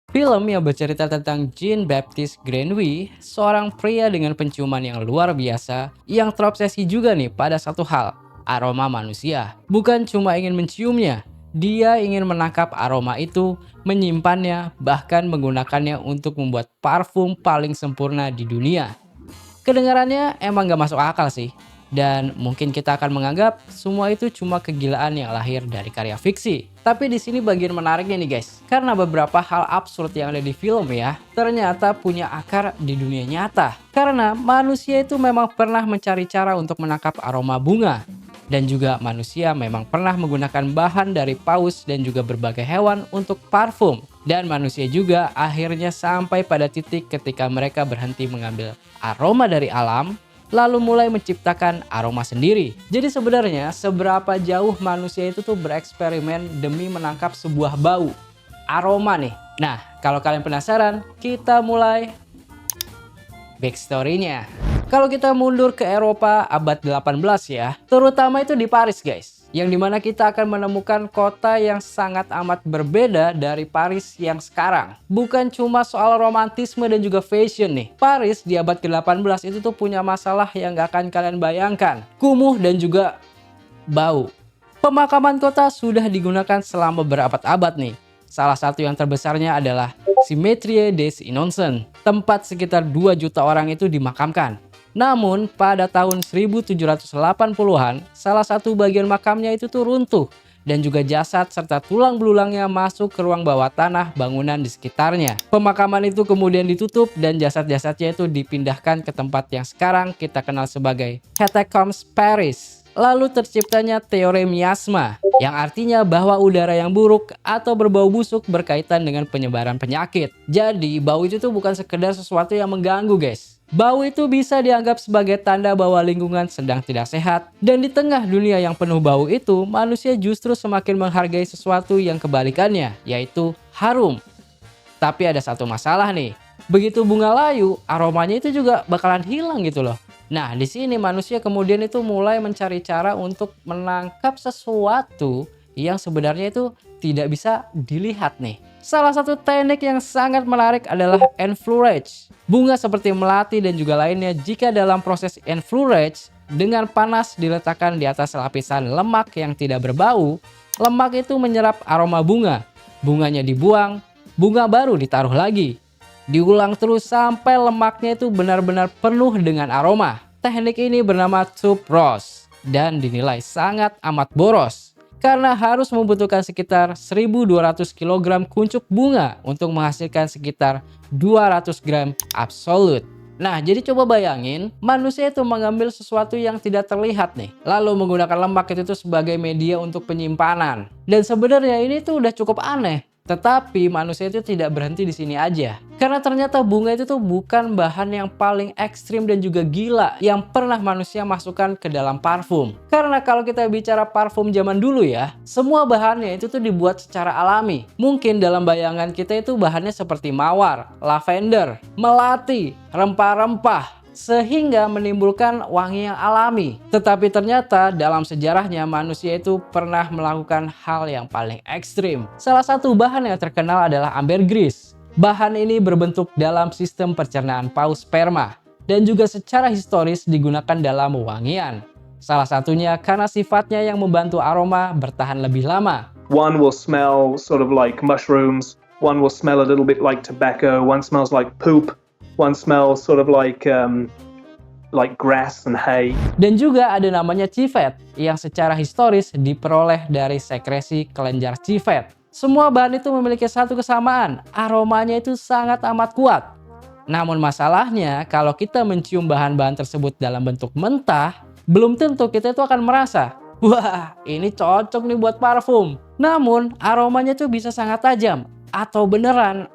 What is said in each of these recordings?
Film yang bercerita tentang Jean-Baptiste Grenouille, seorang pria dengan penciuman yang luar biasa yang terobsesi juga nih pada satu hal, aroma manusia. Bukan cuma ingin menciumnya, dia ingin menangkap aroma itu, menyimpannya, bahkan menggunakannya untuk membuat parfum paling sempurna di dunia. Kedengarannya emang gak masuk akal sih. Dan mungkin kita akan menganggap semua itu cuma kegilaan yang lahir dari karya fiksi. Tapi di sini bagian menariknya nih guys. Karena beberapa hal absurd yang ada di film ya, ternyata punya akar di dunia nyata. Karena manusia itu memang pernah mencari cara untuk menangkap aroma bunga. Dan juga manusia memang pernah menggunakan bahan dari paus dan juga berbagai hewan untuk parfum. Dan manusia juga akhirnya sampai pada titik ketika mereka berhenti mengambil aroma dari alam, lalu mulai menciptakan aroma sendiri. Jadi sebenarnya seberapa jauh manusia itu tuh bereksperimen demi menangkap sebuah bau, aroma nih. Nah, kalau kalian penasaran, kita mulai backstory-nya. Kalau kita mundur ke Eropa abad 18 ya, terutama itu di Paris guys. Yang dimana kita akan menemukan kota yang sangat amat berbeda dari Paris yang sekarang. Bukan cuma soal romantisme dan juga fashion nih. Paris di abad ke-18 itu tuh punya masalah yang gak akan kalian bayangkan. Kumuh dan juga bau. Pemakaman kota sudah digunakan selama berabad-abad nih. Salah satu yang terbesarnya adalah Cimetière des Innocents, tempat sekitar 2 juta orang itu dimakamkan. Namun pada tahun 1780-an, salah satu bagian makamnya itu tuh runtuh dan juga jasad serta tulang belulangnya masuk ke ruang bawah tanah bangunan di sekitarnya. Pemakaman itu kemudian ditutup dan jasad-jasadnya itu dipindahkan ke tempat yang sekarang kita kenal sebagai Catacombs Paris. Lalu terciptanya teori miasma, yang artinya bahwa udara yang buruk atau berbau busuk berkaitan dengan penyebaran penyakit. Jadi bau itu tuh bukan sekedar sesuatu yang mengganggu guys. Bau itu bisa dianggap sebagai tanda bahwa lingkungan sedang tidak sehat. Dan di tengah dunia yang penuh bau itu, manusia justru semakin menghargai sesuatu yang kebalikannya, yaitu harum. Tapi ada satu masalah nih. Begitu bunga layu, aromanya itu juga bakalan hilang gitu loh. Nah, di sini manusia kemudian itu mulai mencari cara untuk menangkap sesuatu yang sebenarnya itu tidak bisa dilihat nih. Salah satu teknik yang sangat menarik adalah enfleurage. Bunga seperti melati dan juga lainnya jika dalam proses enfleurage dengan panas diletakkan di atas lapisan lemak yang tidak berbau, lemak itu menyerap aroma bunga. Bunganya dibuang, bunga baru ditaruh lagi. Diulang terus sampai lemaknya itu benar-benar penuh dengan aroma. Teknik ini bernama tube roast dan dinilai sangat amat boros. Karena harus membutuhkan sekitar 1.200 kg kuncup bunga untuk menghasilkan sekitar 200 gram absolut. Nah, jadi coba bayangin, manusia itu mengambil sesuatu yang tidak terlihat nih, lalu menggunakan lemak itu tuh sebagai media untuk penyimpanan. Dan sebenarnya ini tuh udah cukup aneh. Tetapi manusia itu tidak berhenti di sini aja. Karena ternyata bunga itu tuh bukan bahan yang paling ekstrim dan juga gila yang pernah manusia masukkan ke dalam parfum. Karena kalau kita bicara parfum zaman dulu ya, semua bahannya itu tuh dibuat secara alami. Mungkin dalam bayangan kita itu bahannya seperti mawar, lavender, melati, rempah-rempah, sehingga menimbulkan wangi yang alami. Tetapi ternyata dalam sejarahnya manusia itu pernah melakukan hal yang paling ekstrim. Salah satu bahan yang terkenal adalah ambergris. Bahan ini berbentuk dalam sistem pencernaan paus sperma dan juga secara historis digunakan dalam wewangian. Salah satunya karena sifatnya yang membantu aroma bertahan lebih lama. One will smell sort of like mushrooms, one will smell a little bit like tobacco, one smells like poop. One smells sort of like grass and hay. Dan juga ada namanya civet yang secara historis diperoleh dari sekresi kelenjar civet. Semua bahan itu memiliki satu kesamaan, aromanya itu sangat amat kuat. Namun masalahnya kalau kita mencium bahan-bahan tersebut dalam bentuk mentah, belum tentu kita itu akan merasa, wah ini cocok nih buat parfum. Namun aromanya tuh bisa sangat tajam atau beneran.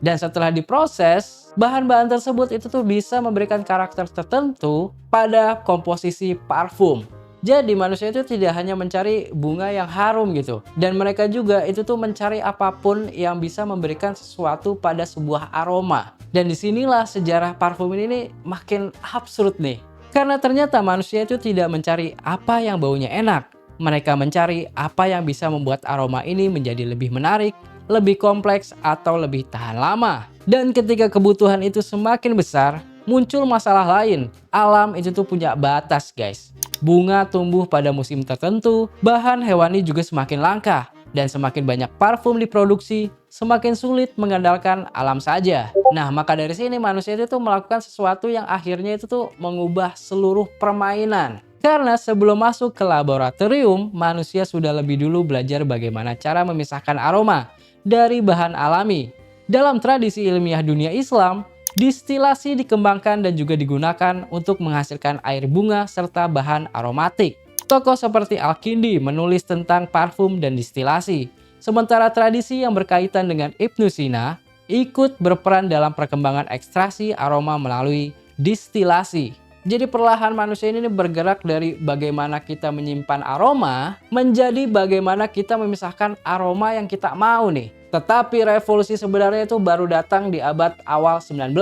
Dan setelah diproses, bahan-bahan tersebut itu tuh bisa memberikan karakter tertentu pada komposisi parfum. Jadi manusia itu tidak hanya mencari bunga yang harum gitu. Dan mereka juga itu tuh mencari apapun yang bisa memberikan sesuatu pada sebuah aroma. Dan disinilah sejarah parfum ini makin absurd nih. Karena ternyata manusia itu tidak mencari apa yang baunya enak. Mereka mencari apa yang bisa membuat aroma ini menjadi lebih menarik, lebih kompleks, atau lebih tahan lama. Dan ketika kebutuhan itu semakin besar, muncul masalah lain. Alam itu tuh punya batas, guys. Bunga tumbuh pada musim tertentu, bahan hewani juga semakin langka, dan semakin banyak parfum diproduksi, semakin sulit mengandalkan alam saja. Nah, maka dari sini manusia itu tuh melakukan sesuatu yang akhirnya itu tuh mengubah seluruh permainan. Karena sebelum masuk ke laboratorium, manusia sudah lebih dulu belajar bagaimana cara memisahkan aroma dari bahan alami. Dalam tradisi ilmiah dunia Islam, distilasi dikembangkan dan juga digunakan untuk menghasilkan air bunga serta bahan aromatik. Tokoh seperti Al-Kindi menulis tentang parfum dan distilasi. Sementara tradisi yang berkaitan dengan Ibnu Sina ikut berperan dalam perkembangan ekstraksi aroma melalui distilasi. Jadi perlahan manusia ini bergerak dari bagaimana kita menyimpan aroma menjadi bagaimana kita memisahkan aroma yang kita mau nih. Tetapi revolusi sebenarnya itu baru datang di abad awal 19.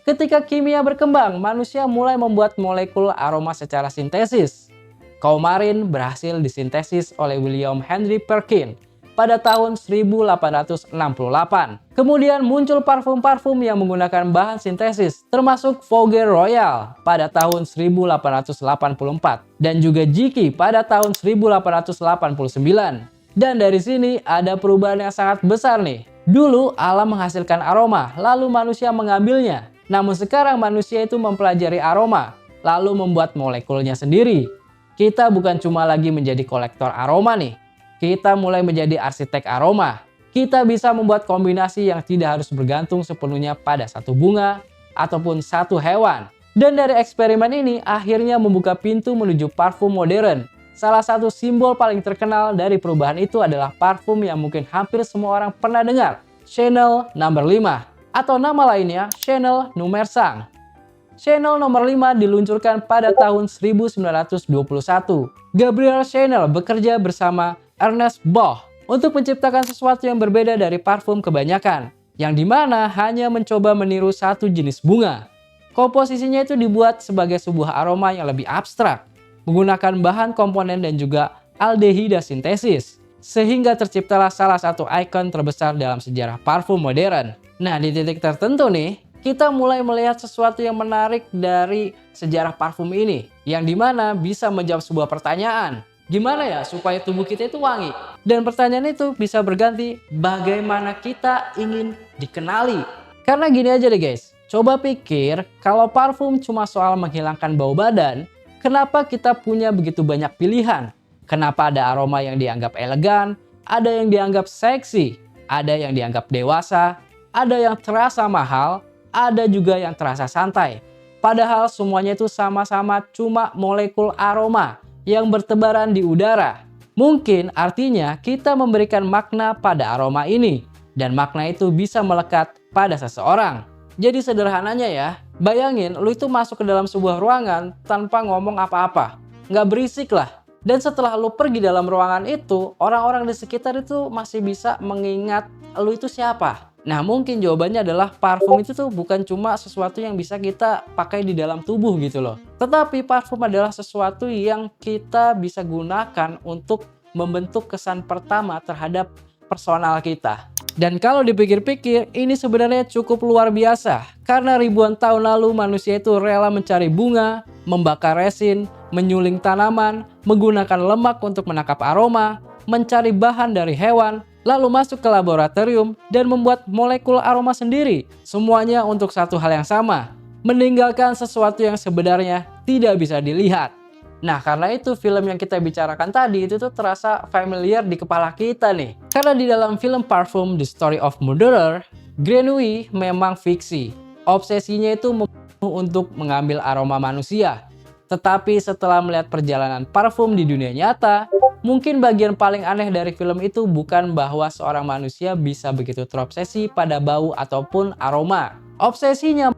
Ketika kimia berkembang, manusia mulai membuat molekul aroma secara sintesis. Coumarin berhasil disintesis oleh William Henry Perkin pada tahun 1868. Kemudian muncul parfum-parfum yang menggunakan bahan sintesis, termasuk Vogue Royal pada tahun 1884 dan juga Jiki pada tahun 1889. Dan dari sini ada perubahan yang sangat besar nih. Dulu alam menghasilkan aroma, lalu manusia mengambilnya. Namun sekarang manusia itu mempelajari aroma, lalu membuat molekulnya sendiri. Kita bukan cuma lagi menjadi kolektor aroma nih. Kita mulai menjadi arsitek aroma. Kita bisa membuat kombinasi yang tidak harus bergantung sepenuhnya pada satu bunga ataupun satu hewan. Dan dari eksperimen ini akhirnya membuka pintu menuju parfum modern. Salah satu simbol paling terkenal dari perubahan itu adalah parfum yang mungkin hampir semua orang pernah dengar, Chanel No. 5 atau nama lainnya Chanel Numéro 5. Chanel No. 5 diluncurkan pada tahun 1921. Gabrielle Chanel bekerja bersama Ernest Bloch untuk menciptakan sesuatu yang berbeda dari parfum kebanyakan, yang dimana hanya mencoba meniru satu jenis bunga. Komposisinya itu dibuat sebagai sebuah aroma yang lebih abstrak, menggunakan bahan komponen dan juga aldehida sintesis, sehingga terciptalah salah satu ikon terbesar dalam sejarah parfum modern. Nah, di titik tertentu nih, kita mulai melihat sesuatu yang menarik dari sejarah parfum ini, yang dimana bisa menjawab sebuah pertanyaan. Gimana ya supaya tubuh kita itu wangi? Dan pertanyaan itu bisa berganti, bagaimana kita ingin dikenali? Karena gini aja deh guys, coba pikir kalau parfum cuma soal menghilangkan bau badan, kenapa kita punya begitu banyak pilihan? Kenapa ada aroma yang dianggap elegan, ada yang dianggap seksi, ada yang dianggap dewasa, ada yang terasa mahal, ada juga yang terasa santai. Padahal semuanya itu sama-sama cuma molekul aroma yang bertebaran di udara. Mungkin artinya kita memberikan makna pada aroma ini, dan makna itu bisa melekat pada seseorang. Jadi sederhananya ya, bayangin lu itu masuk ke dalam sebuah ruangan tanpa ngomong apa-apa, nggak berisik lah. Dan setelah lu pergi dalam ruangan itu, orang-orang di sekitar itu masih bisa mengingat lu itu siapa. Nah, mungkin jawabannya adalah parfum itu tuh bukan cuma sesuatu yang bisa kita pakai di dalam tubuh gitu loh. Tetapi parfum adalah sesuatu yang kita bisa gunakan untuk membentuk kesan pertama terhadap personal kita. Dan kalau dipikir-pikir, ini sebenarnya cukup luar biasa. Karena ribuan tahun lalu manusia itu rela mencari bunga, membakar resin, menyuling tanaman, menggunakan lemak untuk menangkap aroma, mencari bahan dari hewan, lalu masuk ke laboratorium dan membuat molekul aroma sendiri. Semuanya untuk satu hal yang sama, meninggalkan sesuatu yang sebenarnya tidak bisa dilihat. Nah, karena itu film yang kita bicarakan tadi itu tuh terasa familiar di kepala kita nih. Karena di dalam film Parfum The Story of Murderer, Grenouille memang fiksi. Obsesinya itu untuk mengambil aroma manusia. Tetapi setelah melihat perjalanan parfum di dunia nyata, mungkin bagian paling aneh dari film itu bukan bahwa seorang manusia bisa begitu terobsesi pada bau ataupun aroma. Obsesinya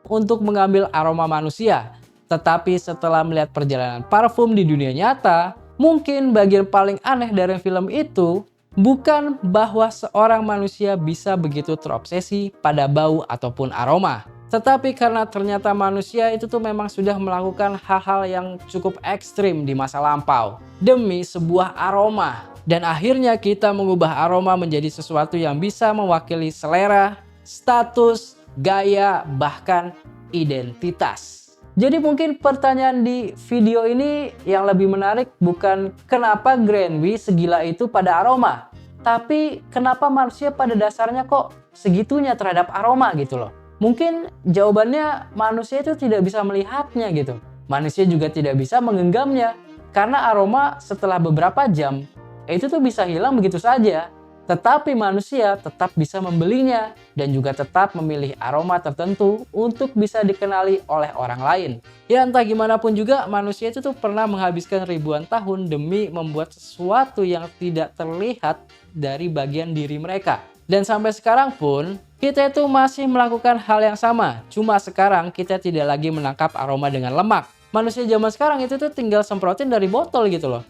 untuk mengambil aroma manusia. Tetapi setelah melihat perjalanan parfum di dunia nyata, mungkin bagian paling aneh dari film itu bukan bahwa seorang manusia bisa begitu terobsesi pada bau ataupun aroma. Tetapi karena ternyata manusia itu tuh memang sudah melakukan hal-hal yang cukup ekstrim di masa lampau demi sebuah aroma. Dan akhirnya kita mengubah aroma menjadi sesuatu yang bisa mewakili selera, status, gaya, bahkan identitas. Jadi mungkin pertanyaan di video ini yang lebih menarik bukan kenapa Granby segila itu pada aroma, tapi kenapa manusia pada dasarnya kok segitunya terhadap aroma gitu loh. Mungkin jawabannya manusia itu tidak bisa melihatnya gitu. Manusia juga tidak bisa menggenggamnya. Karena aroma setelah beberapa jam, itu tuh bisa hilang begitu saja. Tetapi manusia tetap bisa membelinya dan juga tetap memilih aroma tertentu untuk bisa dikenali oleh orang lain. Ya entah gimana pun juga manusia itu tuh pernah menghabiskan ribuan tahun demi membuat sesuatu yang tidak terlihat dari bagian diri mereka. Dan sampai sekarang pun kita itu masih melakukan hal yang sama. Cuma sekarang kita tidak lagi menangkap aroma dengan lemak. Manusia zaman sekarang itu tuh tinggal semprotin dari botol gitu loh.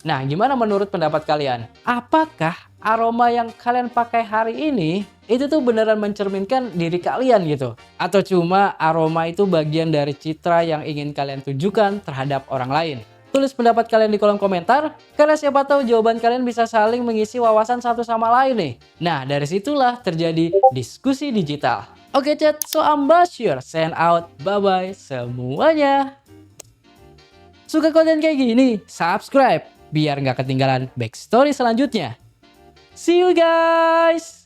Nah, gimana menurut pendapat kalian? Apakah aroma yang kalian pakai hari ini itu tuh beneran mencerminkan diri kalian gitu? Atau cuma aroma itu bagian dari citra yang ingin kalian tunjukkan terhadap orang lain? Tulis pendapat kalian di kolom komentar, karena siapa tahu jawaban kalian bisa saling mengisi wawasan satu sama lain nih. Nah, dari situlah terjadi diskusi digital. Oke chat, so I'm Bashir, sign out, bye-bye semuanya. Suka konten kayak gini? Subscribe biar nggak ketinggalan backstory selanjutnya. See you guys!